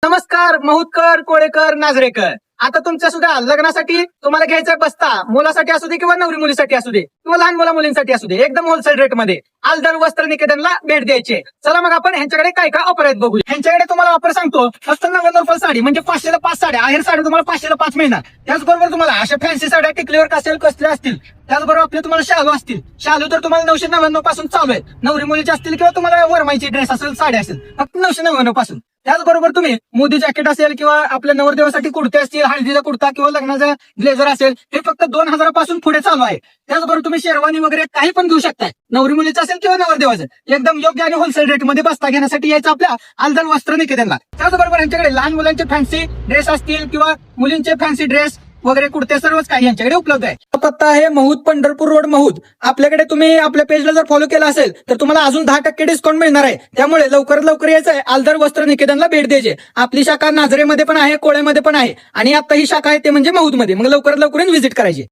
नमस्कार महूतकर, कोळेकर, नाझरेकर. आता तुमच्या सुद्धा लग्नासाठी तुम्हाला घ्यायचा बस्ता, मुलासाठी असू दे किंवा नवरी मुलीसाठी असू दे किंवा लहान मुला मुलींसाठी असू दे, एकदम होलसेल रेट मध्ये आलदर वस्त्र निकेतनला भेट द्यायचे. चला मग आपण ह्यांच्याकडे काय काय ऑफर आहेत बघू. ह्यांच्याकडे तुम्हाला ऑफर सांगतो, फक्त 90 रुपये साडी म्हणजे 500ला 5 साड्या, आहेर साडी तुम्हाला 500ला 5 मिळणार. त्याचबरोबर तुम्हाला अशा फॅन्सी साड्या टिकलीवर असेल कसल्या असतील, त्याचबरोबर आपले तुम्हाला शालू असतील. शालू तर तुम्हाला 999 पासून चालू आहेत. नवरी मुलीचे असतील किंवा तुम्हाला वरमाईची ड्रेस असेल, साडी असेल, फक्त 999 पासून. त्याचबरोबर तुम्ही मोदी जॅकेट असेल किंवा आपल्या नवरदेवासाठी कुर्ते असतील, हळदीचा कुर्ता किंवा लग्नाचा ब्लेझर असेल, हे फक्त 2000 पासून पुढे चालू आहे. त्याचबरोबर तुम्ही शेरवानी वगैरे काही पण घेऊ शकताय, नवरी मुलीचं असेल किंवा नवरदेवाचं. एकदम योग्य आणि होलसेल रेट मध्ये बस्ता घेण्यासाठी यायचं आपल्या आलदर वस्त्र निकेतनला. त्याचबरोबर यांच्याकडे लहान मुलांचे फॅन्सी ड्रेस असतील किंवा मुलींचे फॅन्सी ड्रेस वगैरे कुर्ते सर्वच काही यांच्याकडे उपलब्ध आहे. पत्ता आहे महूद, पंढरपूर रोड, महूद. आपल्याकडे तुम्ही आपल्या पेजला जर फॉलो केला असेल तर तुम्हाला अजून 10% डिस्काउंट मिळणार आहे. त्यामुळे लवकरात लवकर यायचं आहे, आलदर वस्त्र निकेतनला भेट द्यायची. आपली शाखा नाझरेमध्ये पण आहे, कोळेमध्ये पण आहे आणि आता ही शाखा आहे ते म्हणजे महूदमध्ये. मग लवकरात लवकर व्हिजिट करायची.